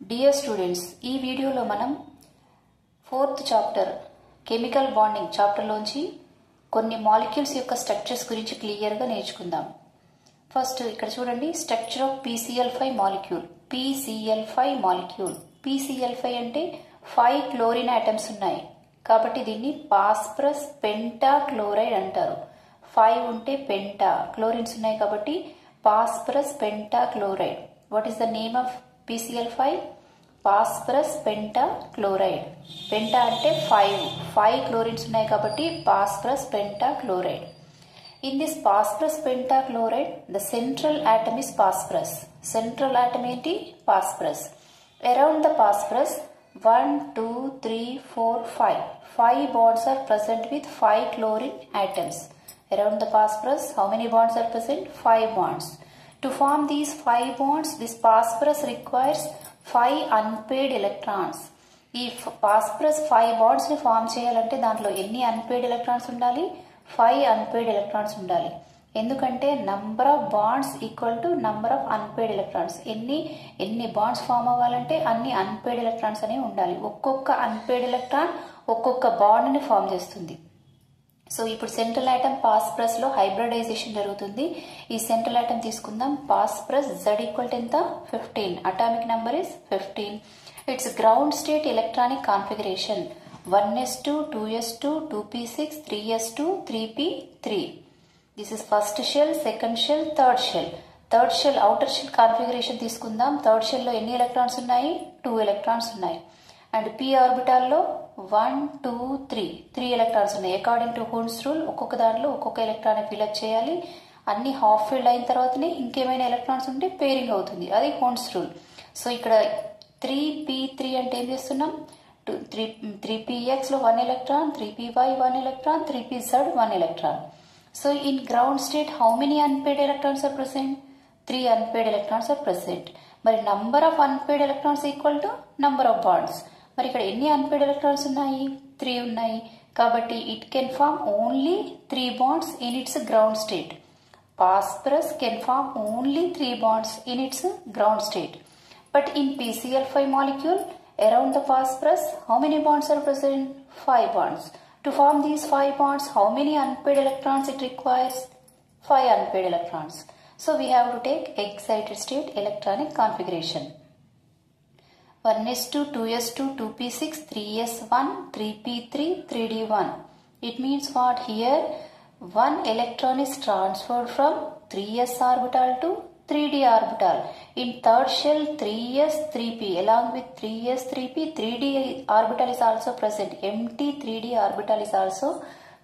Dear students, ఈ వీడియోలో మనం 4th chapter chemical bonding chapter లోంచి కొన్ని మాలిక్యూల్స్ యొక్క స్ట్రక్చర్స్ గురించి క్లియర్ గా నేర్చుకుందాం. ఫస్ట్ ఇక్కడ చూడండి, structure of PCl5 molecule. PCl5 molecule. PCl5 అంటే 5 క్లోరిన్ ఆటమ్స్ ఉన్నాయి కాబట్టి దీన్ని ఫాస్ఫరస్ పెంటాక్లోరైడ్ అంటారు. 5 ఉంటే పెంటా, క్లోరిన్స్ ఉన్నాయి కాబట్టి phosphorus pentachloride. What is the name of PCl5? Phosphorus pentachloride. Penta అంటే 5 క్లోరిన్స్ ఉన్నాయి కాబట్టి phosphorus pentachloride. In this phosphorus pentachloride, the central atom is phosphorus. Central atom ఏంటి? Phosphorus. Around the phosphorus, 1, 2, 3, 4, 5. 5 bonds are present with 5 chlorine atoms. Around the phosphorus, how many bonds are present? 5 bonds. To form these 5 bonds, this phosphorus requires 5 unpaired electrons. ఈ phosphorus 5 bonds ని form చేయాలంటే దాంట్లో ఎన్ని unpaired electrons ఉండాలి? 5 unpaired electrons ఉండాలి. ఎందుకంటే number of wands equal to number of unpaired electrons. ఎన్ని bonds form అవ్వాలంటే అన్ని అన్పేడ్ ఎలక్ట్రాన్స్ అనేవి ఉండాలి. ఒక్కొక్క అన్పేడ్ ఎలక్ట్రాన్ ఒక్కొక్క బాండ్ ని ఫామ్ చేస్తుంది. సో ఇప్పుడు సెంట్రల్ ఆటమ్ ఫాస్ఫరస్ లో హైబ్రిడైజేషన్ జరుగుతుంది. ఈ సెంట్రల్ ఆటమ్ తీసుకుందాం. ఫాస్ఫరస్ Z ఈక్వల్ టు ఎంత? 15. Atomic number is 15. It's ground state electronic configuration 1s2, 2s2, 2p6, 3s2, 3p3. This is first shell, second shell, third shell. Third shell, outer shell configuration తీసుకుందాం. Third shell లో ఎన్ని electrons ఉన్నాయి? 2 electrons ఉన్నాయి. And p orbital లో 1, 2, 3 electrons ఉన్నాయి. According to హోన్స్ rule ఒక్కొక్క దాంట్లో ఒక్కొక్క ఎలక్ట్రాన్ ఫిల్అప్ చేయాలి. అన్ని హాఫ్ ఫిల్డ్ అయిన తర్వాతనే ఇంకేమైనా ఎలక్ట్రాన్స్ ఉంటే పేరింగ్ అవుతుంది. అది హోన్స్ రూల్. సో ఇక్కడ 3p3 అంటే ఏం చేస్తున్నాం? 3px లో 1 electron, 3py 1 electron, 3pz 1 electron. So in ground state, how many unpaired electrons are present? 3 unpaired electrons are present. మరి number of unpaired electrons equal to number of bonds. మరి ఇక్కడ ఎన్ని unpaired electrons ఉన్నాయి? 3 ఉన్నాయి. కాబట్టి it can form only 3 bonds in its ground state. Phosphorus can form only 3 bonds in its ground state. But in PCl5 molecule, around the phosphorus, how many bonds are present? 5 bonds. To form these 5 bonds, how many unpaired electrons it requires? 5 unpaired electrons. So we have to take excited state electronic configuration. 1s2, 2s2, 2p6, 3s1, 3p3, 3d1. It means what? Here 1 electron is transferred from 3s orbital to 3d orbital. In third shell, 3s 3p along with 3s 3p, 3d orbital is also present. Empty 3d orbital is also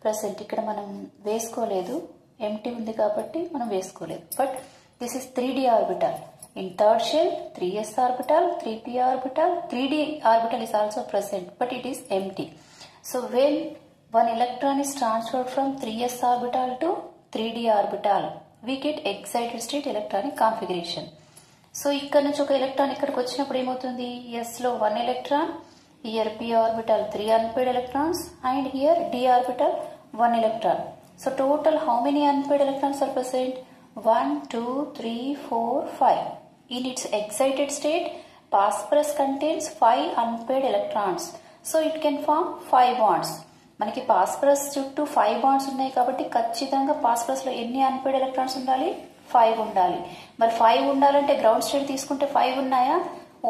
present. ఇక్కడ మనం వేసుకోలేదు, empty ఉంది కాబట్టి మనం వేసుకోలేదు. But this is 3d orbital. In third shell, 3s orbital, 3p orbital, 3d orbital is also present, but it is empty. So when one electron is transferred from 3s orbital to 3d orbital, we get excited state electronic configuration. So ఇక్కడ నుంచి ఒక electron ఇక్కడికి వచ్చినప్పుడు ఏమవుతుంది? S లో 1 electron, here p orbital 3 unpaired electrons, and here d orbital 1 electron. So total how many unpaired electrons are present? 1, 2, 3, 4, 5. In its excited state, phosphorus contains 5 unpaired electrons. So it can form 5 bonds. మనకి phosphorus చుట్టూ 5 bonds ఉన్నాయి కాబట్టి ఖచ్చితంగా phosphorus లో ఎన్ని unpaired electrons ఉండాలి? 5 ఉండాలి. మరి 5 ఉండాలంటే గ్రౌండ్ స్టేట్ తీసుకుంటే 5 ఉన్నాయా?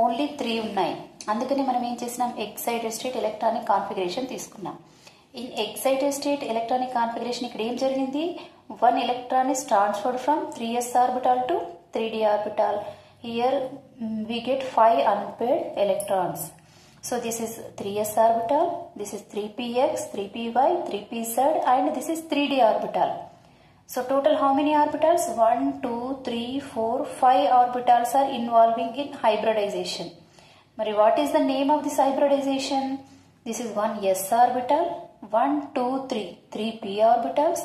ఓన్లీ 3 ఉన్నాయి. అందుకని మనం ఏం చేసినాం? ఎక్సైటెడ్ స్టేట్ ఎలక్ట్రానిక్ కాన్ఫిగరేషన్ తీసుకున్నాం. In excited state electronic configuration ఇక్కడ ఏం జరిగింది? 1 electron is transferred from 3s orbital to 3d orbital. Here we get 5 unpaired electrons. So this is 3s orbital, this is 3px, 3py, 3pz, and this is 3d orbital. So total how many orbitals? 1, 2, 3, 4, 5 orbitals are involving in hybridization. Mari what is the name of this hybridization? This is 1 s orbital, 1, 2, 3, 3 p orbitals,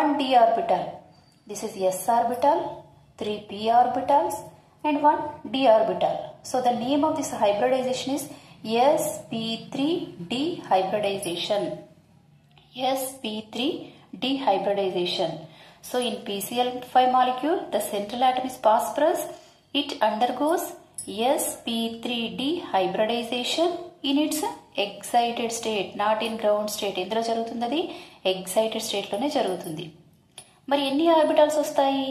1 d orbital. This is s orbital, 3 p orbitals, and 1 d orbital. So the name of this hybridization is sp3 dehybridization. sp3 dehybridization. So in PCl5 molecule, the central atom is phosphorus. It undergoes sp3d hybridization in its excited state, not in ground state. ఎందులో జరుగుతుంది? అది excited స్టేట్లోనే జరుగుతుంది. మరి ఎన్ని orbitals వస్తాయి?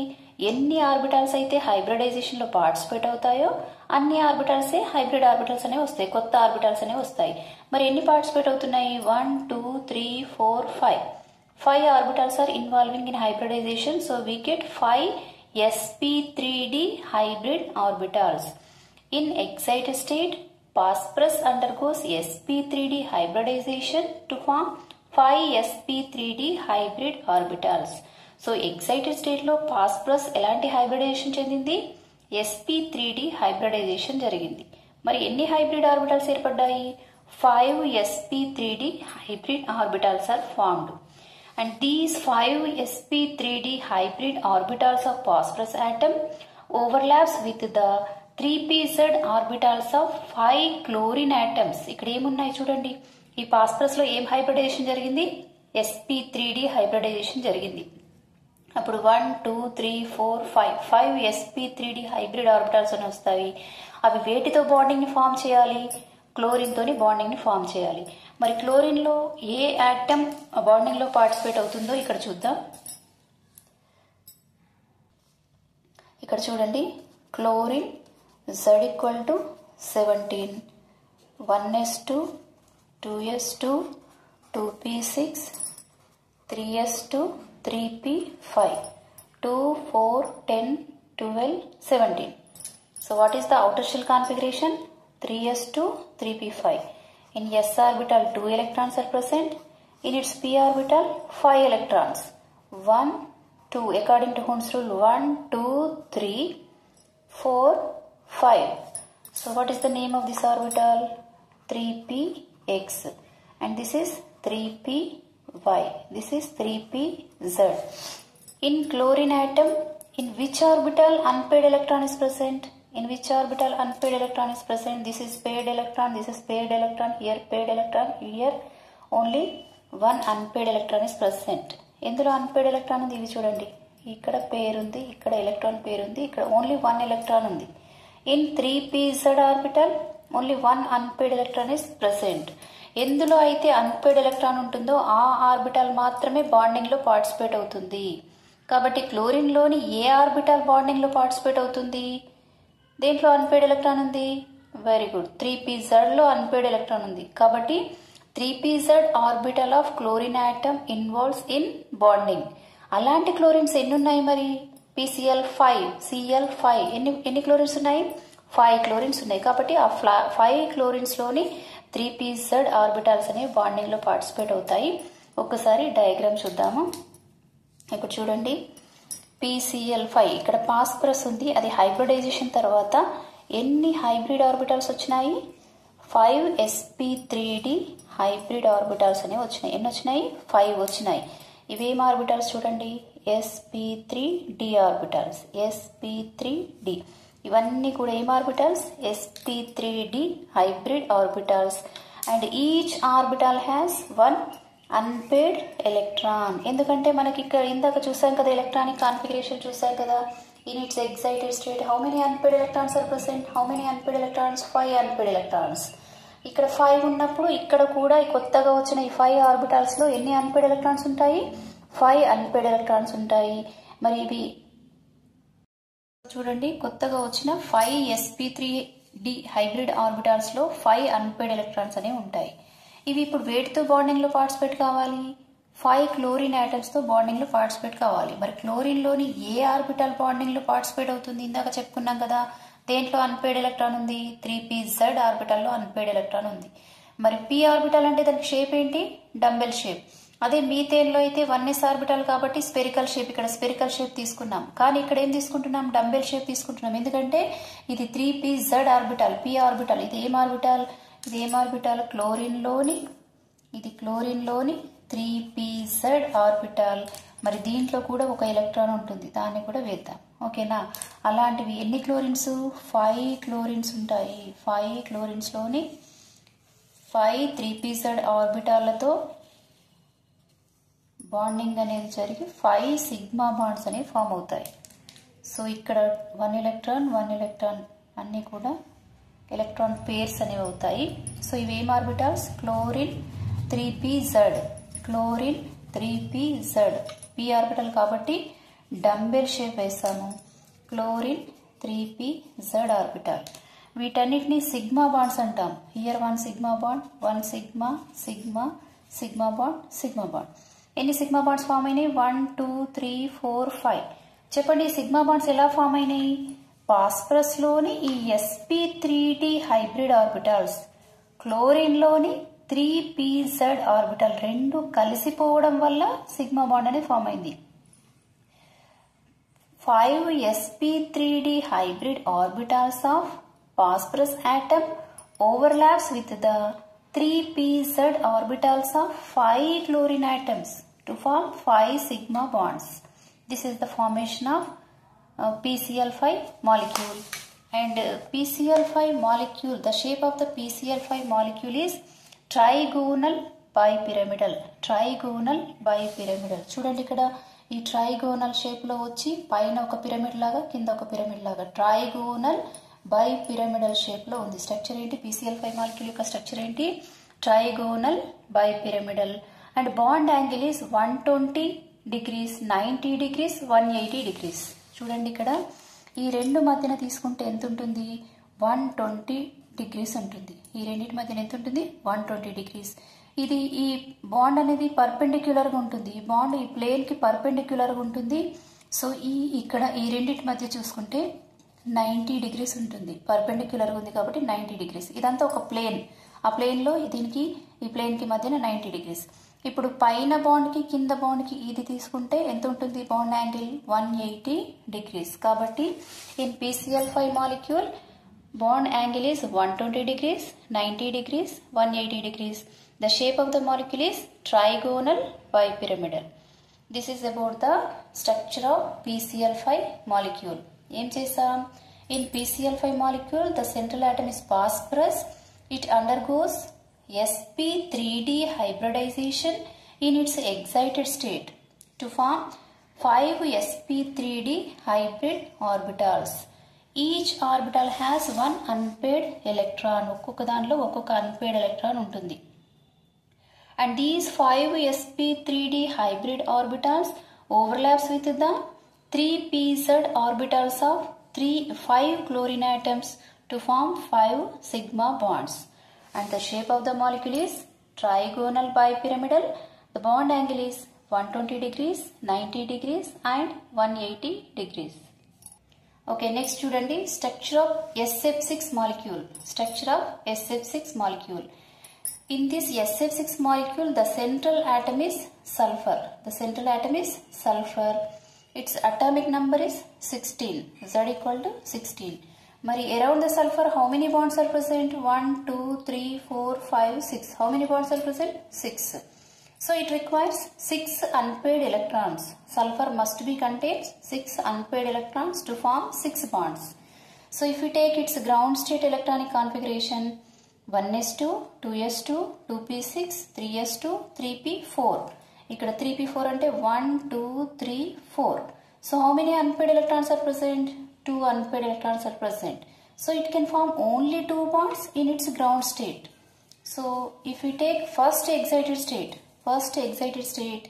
ఎన్ని orbitals అయితే హైబ్రిడైజేషన్లో participate అవుతాయో అన్ని ఆర్బిటాల్సే హైబ్రిడ్ ఆర్బిటాల్స్ అనేవి వస్తాయి, కొత్త ఆర్బిటాల్స్ అనేవి వస్తాయి. మరి ఎన్ని పార్టిసిపేట్ అవుతున్నాయి? 1 2 3 4 5. 5 orbitals are involving in hybridization, so we get 5 sp3d hybrid orbitals. In excited state, phosphorus undergoes sp3d hybridization to form 5 sp3d hybrid orbitals. So excited state లో phosphorus ఎలాంటి hybridization చెందింది? sp3d hybridization జరిగింది. మరి ఎన్ని hybrid orbitals ఏర్పడ్డాయి? 5 sp3d hybrid orbitals are formed. And these 5 sp3d hybrid orbitals of phosphorus atom overlaps with the 3pz orbitals of 5 chlorine atoms. ఇక్కడ ఏమున్నాయి చూడండి. ఈ phosphorus లో ఏం హైబ్రిడైజేషన్ జరిగింది? sp3d హైబ్రిడైజేషన్ జరిగింది. అప్పుడు 1 2 3 4 5 sp3d హైబ్రిడ్ ఆర్బిటాల్స్ అని వస్తాయి. అవి వేటితో బాండింగ్ ని ఫామ్ చేయాలి? క్లోరిన్ తోని బాండింగ్ ని ఫామ్ చేయాలి. మరి క్లోరిన్ లో ఏ ఆటమ్ బాండింగ్ లో పార్టిసిపేట్ అవుతుందో ఇక్కడ చూద్దాం. ఇక్కడ చూడండి, chlorine Z equal to 17, 1s2 2s2 2p6 3s2 3p5 2 4 10 12 17. So what is the outer shell configuration? 3s2 3p5. In s orbital 2 electrons are present. In its p orbital 5 electrons. 1 2 according to Hund's rule, 1 2 3 4 5. So what is the name of this orbital? 3px, and this is 3py, this is 3pz. In chlorine atom, in which orbital unpaired electron is present? In which orbital unpaired electron is present? This is paired electron, this is paired electron, here paired electron, here only one unpaired electron is present. ఎందులో unpaired electron ఉంది? ఇవి చూడండి, ఇక్కడ పేర్ ఉంది, ఇక్కడ electron pair ఉంది, ఇక్కడ only 1 electron ఉంది. In 3pz orbital only one unpaired electron is present. ఎందులో అయితే అన్పేర్డ్ ఎలక్ట్రాన్ ఉంటుందో ఆ ఆర్బిటాల్ మాత్రమే బాండింగ్ లో పార్టిసిపేట్ అవుతుంది. కాబట్టి క్లోరిన్ లోని ఏ ఆర్బిటాల్ బాండింగ్ లో పార్టిసిపేట్ అవుతుంది? దేంట్లో అన్పేర్డ్ ఎలక్ట్రాన్ ఉంది? వెరీ గుడ్, 3pz లో అన్పేర్డ్ ఎలక్ట్రాన్ ఉంది. కాబట్టి 3pz orbital of chlorine atom involves in bonding. అలాంటి క్లోరిన్స్ ఎన్ని ఉన్నాయి మరి? PCl5 Cl5 ఎన్ని క్లోరిన్స్ ఉన్నాయి? 5 క్లోరిన్స్ ఉన్నాయి. కాబట్టి ఆ 5 క్లోరిన్స్ లోని 3pz ఆర్బిటాల్స్ అనేవి బాండింగ్ లో పార్టిసిపేట్ అవుతాయి. ఒక్కసారి డయాగ్రామ్ చూద్దాము. ఇక్కడ చూడండి, PCl5 ఇక్కడ ఫాస్ఫరస్ ఉంది, అది హైబ్రిడైజేషన్ తర్వాత ఎన్ని హైబ్రిడ్ ఆర్బిటాల్స్ వచ్చినాయి? 5 sp3d హైబ్రిడ్ ఆర్బిటాల్స్ అనేవి వచ్చినాయి. ఎన్ని వచ్చినాయి? 5 వచ్చినాయి. ఇవేం ఆర్బిటాల్స్ చూడండి, sp3d ఆర్బిటాల్స్, sp3d. ఇవన్నీ కూడా ఏం orbitals? sp3d hybrid orbitals. And each orbital has 1 unpaired electron. ఎందుకంటే మనకి ఇక్కడ ఇందాక చూసాం కదా, ఎలక్ట్రానిక్ కాన్ఫిగరేషన్ చూసాం కదా. In its excited state how many unpaired electrons are present? How many unpaired electrons? 5 unpaired electrons. ఇక్కడ 5 ఉన్నప్పుడు ఇక్కడ కూడా కొత్తగా వచ్చిన ఈ 5 ఆర్బిటాల్స్ లో ఎన్ని అన్పేర్డ్ ఎలక్ట్రాన్స్ ఉంటాయి? 5 అన్పేర్డ్ ఎలక్ట్రాన్స్ ఉంటాయి. మరి ఇవి చూడండి, కొత్తగా వచ్చిన 5 sp3d హైబ్రిడ్ ఆర్బిటాల్స్ లో 5 అన్పేర్డ్ ఎలక్ట్రాన్స్ అనేవి ఉంటాయి. ఇవి ఇప్పుడు వేటితో బాండింగ్ లో పార్టిసిపేట్ కావాలి? 5 క్లోరిన్ ఆటమ్స్ తో బాండింగ్ లో పార్టిసిపేట్ కావాలి. మరి క్లోరిన్ లోని ఏ ఆర్బిటాల్ బాండింగ్ లో పార్టిసిపేట్ అవుతుంది? ఇందాక చెప్పుకున్నాం కదా, దేంట్లో అన్పేర్డ్ ఎలక్ట్రాన్ ఉంది? 3pz ఆర్బిటాల్ లో అన్పేర్డ్ ఎలక్ట్రాన్ ఉంది. మరి p ఆర్బిటాల్ అంటే దానికి షేప్ ఏంటి? Dumbbell shape. అదే మీథేన్ లో అయితే 1s ఆర్బిటాల్ కాబట్టి స్పెరికల్ షేప్, ఇక్కడ స్పెరికల్ షేప్ తీసుకున్నాం. కానీ ఇక్కడ ఏం తీసుకుంటున్నాం? డంబెల్ షేప్ తీసుకుంటున్నాం. ఎందుకంటే ఇది 3pz ఆర్బిటాల్, p ఆర్బిటాల్. ఇది ఏం ఆర్బిటాల్? ఇది ఏం ఆర్బిటాల్? క్లోరిన్ లోని, ఇది క్లోరిన్ లోని 3pz ఆర్బిటాల్. మరి దీంట్లో కూడా ఒక ఎలక్ట్రాన్ ఉంటుంది, దాన్ని కూడా వేద్దాం. ఓకేనా? అలాంటివి ఎన్ని క్లోరిన్స్? 5 క్లోరిన్స్ ఉంటాయి. 5 క్లోరిన్స్ లోని 5 3pz ఆర్బిటాలతో బాండింగ్ అనేది జరిగి 5 సిగ్మా బాండ్స్ అనేవి ఫామ్ అవుతాయి. సో ఇక్కడ 1 ఎలక్ట్రాన్ 1 ఎలక్ట్రాన్ అన్నీ కూడా ఎలక్ట్రాన్ పేర్స్ అనేవి అవుతాయి. సో ఇవేం orbitals? Chlorine 3pz, chlorine 3pz, p orbital కాబట్టి డంబెల్ షేప్ వేసాము. Chlorine 3pz orbital. వీటన్నిటిని సిగ్మా బాండ్స్ అంటాం. Here 1 sigma bond, 1 sigma, sigma, sigma bond, sigma bond. ఎన్ని సిగ్మా బాండ్స్ ఫామ్ అయినాయి? 1 2 3 4 5. చెప్పండి సిగ్మా బాండ్స్ ఎలా ఫామ్ అయినాయి? ఫాస్ఫరస్ లోని ఈ sp3d హైబ్రిడ్ ఆర్బిటల్స్, క్లోరిన్ లోని 3pz ఆర్బిటల్ రెండు కలిసిపోవడం వల్ల సిగ్మా బాండ్ అనేది ఫామ్ అయింది. 5 sp3d hybrid orbitals of phosphorus atom overlaps with the 3pz orbitals of 5 chlorine atoms to form 5 sigma bonds. This is the formation of PCl5 molecule. And PCl5 molecule, the shape of the PCl5 molecule is trigonal bipyramidal. Trigonal bipyramidal. చూడండి ఇక్కడ ఈ trigonal shape లో వచ్చి పైన ఒక pyramid లాగా కింద ఒక పిరమిడ్ లాగా ట్రైగోనల్ బైపిరమిడల్ షేప్ లో ఉంది. స్ట్రక్చర్ ఏంటి? PCl5 మాలిక్యూల్ యొక్క స్ట్రక్చర్ ఏంటి? Trigonal bipyramidal. And bond angle is 120 degrees, 90 degrees, 180 degrees. చూడండి ఇక్కడ ఈ రెండు మధ్యన తీసుకుంటే ఎంత ఉంటుంది? 120 degrees ఉంటుంది. ఈ రెండింటి మధ్యన ఎంత ఉంటుంది? 120 degrees. ఇది ఈ బాండ్ అనేది పర్పెండిక్యులర్ గా ఉంటుంది. ఈ బాండ్ ఈ ప్లేన్ కి పర్పెండిక్యులర్ గా ఉంటుంది. సో ఇక్కడ ఈ రెండింటి మధ్య చూసుకుంటే 90 degrees ఉంటుంది. పర్పెండిక్యులర్ గా ఉంది కాబట్టి 90 degrees. ఇదంతా ఒక ప్లేన్. ఆ ప్లేన్ లో దీనికి ఈ ప్లేన్ కి మధ్యన 90 degrees. ఇప్పుడు పైన బాండ్ కి కింద బాండ్ కి ఇది తీసుకుంటే ఎంత ఉంటుంది? Bond angle 180 degrees. కాబట్టి in PCl5 molecule bond angle is 120 degrees, 90 degrees, 180 degrees. The shape of the molecule is trigonal bipyramidal. This is about the structure of PCl5 molecule. ఏం చేసాం? In PCl5 molecule, the central atom is phosphorus. It undergoes sp3d hybridization in its excited state to form 5 sp3d hybrid orbitals. Each orbital has one unpaired electron. ఒక్కొక్క దానిలో ఒక్కొక్క unpaired electron ఉంటుంది. And these 5 sp3d hybrid orbitals overlaps with the 3pz orbitals of 5 chlorine atoms to form 5 sigma bonds. And the shape of the molecule is trigonal bipyramidal. The bond angle is 120 degrees, 90 degrees and 180 degrees. Okay, next చూడండి structure of SF6 molecule. Structure of SF6 molecule. In this SF6 molecule, the central atom is sulfur. The central atom is sulfur. Its atomic number is 16. Z equal to 16. Mari around the sulfur, how many bonds are present? 1, 2, 3, 4, 5, 6. How many bonds are present? 6. So it requires 6 unpaired electrons. Sulfur must be contains 6 unpaired electrons to form 6 bonds. So if we take its ground state electronic configuration, 1s2, 2s2, 2p6, 3s2, 3p4. ఇక్కడ 3p4 అంటే 1, 2, 3, 4. So how many unpaired electrons are present? 2 unpaired electrons are present. So it can form only 2 bonds in its ground state. So if we take first excited state,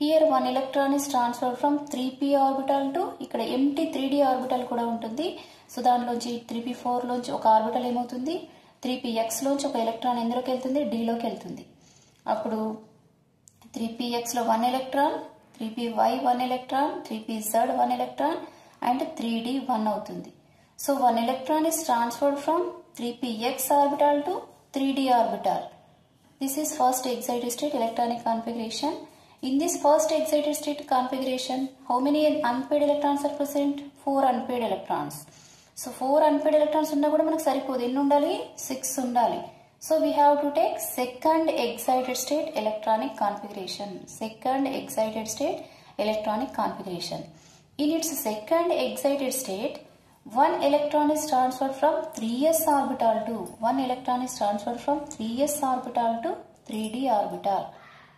here 1 electron is transferred from 3p orbital to ఇక్కడ empty 3d orbital కూడా ఉంటుంది. So దానిలోంచి 3p4 లోంచి ఒక orbital ఏమవుతుంది? 3px లోంచి ఒక electron ఎందులోకి వెళ్తుంది? d లోకి వెళ్తుంది. అప్పుడు 3px లో 1 electron, 3py 1 electron, 3pz 1 electron and 3d 1 అవుతుంది. So 1 electron is transferred from 3px orbital to 3d orbital. This is first excited state electronic configuration. In this first excited state configuration, how many unpaired electrons are present? 4 unpaired electrons. So 4 unpaired electrons ఉన్నా కూడా మనకు సరిపోదు. ఎన్ని ఉండాలి? 6 ఉండాలి. So we have to take second excited state electronic configuration. Second excited state electronic configuration. In its second excited state, 1 electron is transferred from 3s orbital to 1 electron is transferred from 3s orbital to 3d orbital.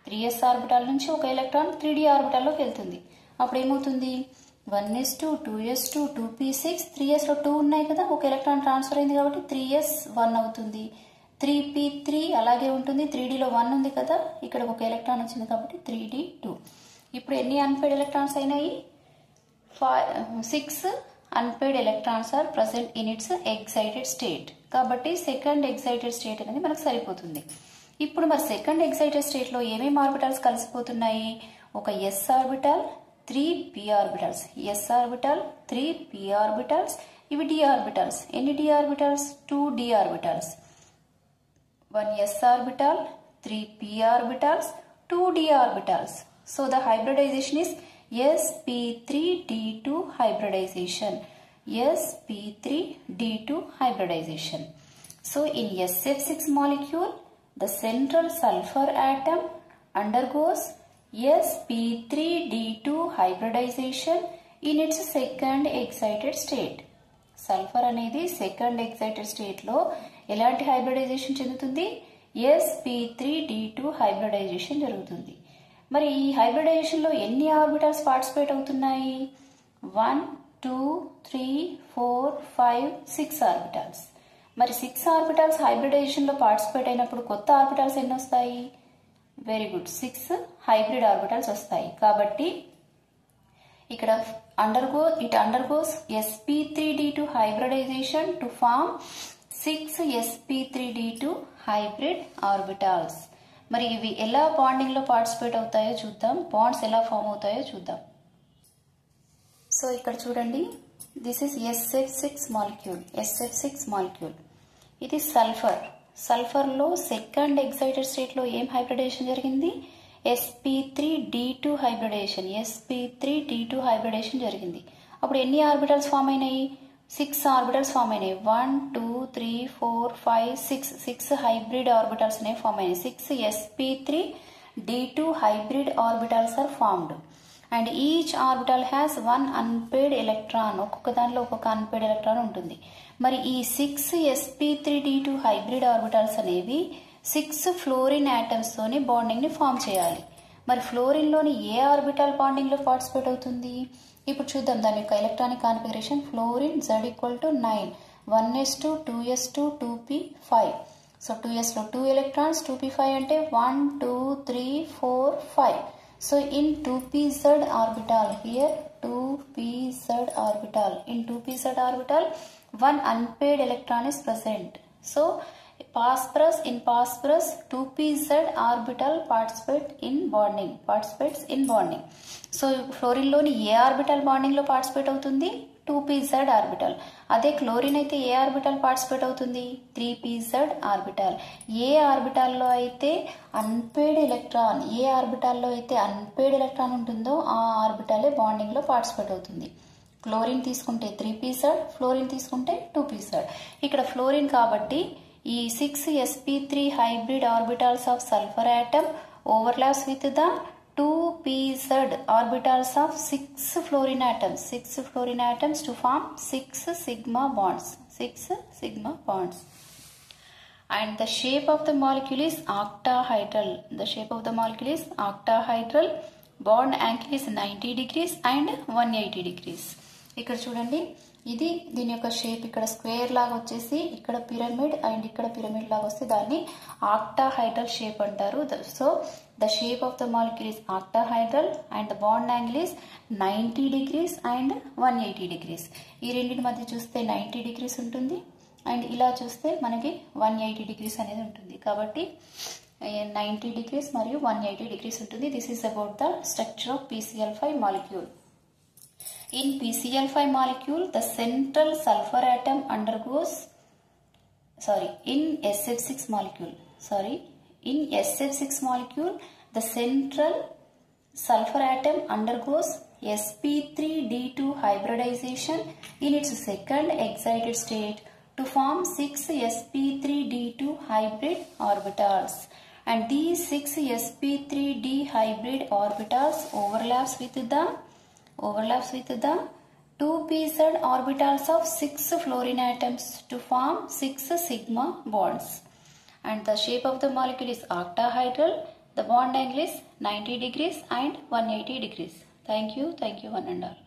3s orbital నుంచి ఒక electron 3d orbital లోకి వెళ్తుంది. అప్పుడు ఏమవుతుంది? 1s2 2s2 2p6 3s లో 2 ఉన్నాయి కదా, ఒక ఎలక్ట్రాన్ ట్రాన్స్ఫర్ అయింది కాబట్టి 3s 1 అవుతుంది. 3p3 అలాగే ఉంటుంది, 3dలో 1 ఉంది కదా, ఇక్కడ ఒక ఎలక్ట్రాన్ వచ్చింది కాబట్టి 3d2. ఇప్పుడు ఎన్ని అన్పేడ్ ఎలక్ట్రాన్స్ అయినాయి? 6 unpaired electrons are present in its excited state. కాబట్టి సెకండ్ ఎక్సైటెడ్ స్టేట్ అనేది మనకు సరిపోతుంది. ఇప్పుడు మరి సెకండ్ ఎక్సైటెడ్ స్టేట్ లో ఏమేమి ఆర్బిటాల్స్ కలిసిపోతున్నాయి? ఒక s orbital, 3p orbitals. s orbital, 3p orbitals, ఇవి d ఆర్బిటాల్స్. ఎన్ని d orbitals? 2d orbitals. 1s orbital, 3p orbitals, 2d orbitals. So the hybridization is sp3d2 hybridization. sp3d2 hybridization. So in SF6 molecule, the central sulfur atom undergoes sp3d2 hybridization in its second excited state. Sulphur అనేది second excited state లో ఎలాంటి hybridisation చెందుతుంది? sp3d2 hybridisation జరుగుతుంది. మరి ఈ hybridisation లో ఎన్ని orbitals participate అవుతున్నాయి? 1 2 3 4 5 6 ఆర్బిటాల్స్. మరి 6 ఆర్బిటాల్స్ హైబ్రిడైజేషన్ లో పార్టిసిపేట్ అయినప్పుడు కొత్త ఆర్బిటాల్స్ ఎన్ని వస్తాయి? వెరీ గుడ్, 6 హైబ్రిడ్ ఆర్బిటాల్స్ వస్తాయి. కాబట్టి ఇక్కడ it undergoes sp3d2 hybridization to form 6 sp3d2 hybrid orbitals. మరి ఇవి ఎలా బాండింగ్ లో పార్టిసిపేట్ అవుతాయో చూద్దాం, బాండ్స్ ఎలా ఫామ్ అవుతాయో చూద్దాం. సో ఇక్కడ చూడండి, this is SF6 molecule. SF6 molecule ఇది సల్ఫర్. సల్ఫర్ లో సెకండ్ ఎక్సైటెడ్ స్టేట్ లో ఏం హైబ్రిడేషన్ జరిగింది? sp3d2 hybridisation. sp3d2 హైబ్రిడేషన్ జరిగింది. అప్పుడు ఎన్ని ఆర్బిటల్స్ ఫామ్ అయినాయి? 6 ఆర్బిటల్స్ ఫామ్ అయినాయి. 1 2 3 4 5 6 హైబ్రిడ్ ఆర్బిటల్స్ అనేవి ఫామ్ అయినాయి. 6 sp3d2 hybrid orbitals are formed and each orbital has one unpaired electron. ఒక్కొక్క దానిలో ఒక్కొక్క అన్పేడ్ ఎలక్ట్రాన్ ఉంటుంది. మరి ఈ 6 sp3d2 హైబ్రిడ్ ఆర్బిటల్స్ అనేవి 6 ఫ్లోరిన్ ఆటమ్స్ తోని బాండింగ్ ని ఫామ్ చేయాలి. మరి ఫ్లోరిన్ లోని ఏ ఆర్బిటల్ బాండింగ్ లో పార్టిసిపేట్ అవుతుంది? ఇప్పుడు చూద్దాం దాని యొక్క electronic configuration. Fluorine Z = 9, 1s2 2s2 2p5. So 2s లో 2 ఎలక్ట్రాన్స్, 2p5 అంటే 1 2 3 4 5. So in 2pz orbital, here 2pz orbital, in 2pz orbital one unpaired electron is present. So in phosphorus 2pz orbital participates in bonding. So fluorine లోని ఏ orbital bonding లో participate అవుతుంది? 2pz orbital. అదే chlorine అయితే ఏ orbital participate అవుతుంది? 3pz orbital. ఏ ఆర్బిటాల్లో అయితే unpaired electron ఉంటుందో ఆ ఆర్బిటలే bonding లో పార్టిసిపేట్ అవుతుంది. క్లోరిన్ తీసుకుంటే 3pz, ఫ్లోరిన్ తీసుకుంటే 2pz. ఇక్కడ ఫ్లోరిన్ కాబట్టి ఈ 6 sp3 hybrid orbitals of sulfur atom overlaps with the 2pz orbitals of 6 fluorine atoms to form 6 sigma bonds. And the shape of the molecule is octahedral. Bond angle is 90 degrees and 180 degrees. ఇక్కడ చూడండి, ఇది దీని యొక్క shape ఇక్కడ square లాగా వచ్చేసి ఇక్కడ pyramid and ఇక్కడ పిరమిడ్ లాగా వస్తే దాన్ని ఆక్టాహైడ్రల్ షేప్ అంటారు. So the shape of the molecule is octahedral and the bond angle is 90 degrees and 180 degrees. ఈ రెండింటి మధ్య చూస్తే 90 degrees ఉంటుంది అండ్ ఇలా చూస్తే మనకి 180 degrees అనేది ఉంటుంది. కాబట్టి 90 degrees మరియు 180 degrees ఉంటుంది. This is about the structure of PCl5 molecule. In PCl5 molecule, the central sulfur atom undergoes, in SF6 molecule, the central sulfur atom undergoes sp3d2 hybridization in its second excited state to form 6 sp3d2 hybrid orbitals. And these 6 sp3d hybrid orbitals overlaps with the 2pz orbitals of 6 fluorine atoms to form 6 sigma bonds. And the shape of the molecule is octahedral. The bond angle is 90 degrees and 180 degrees. Thank you one and all.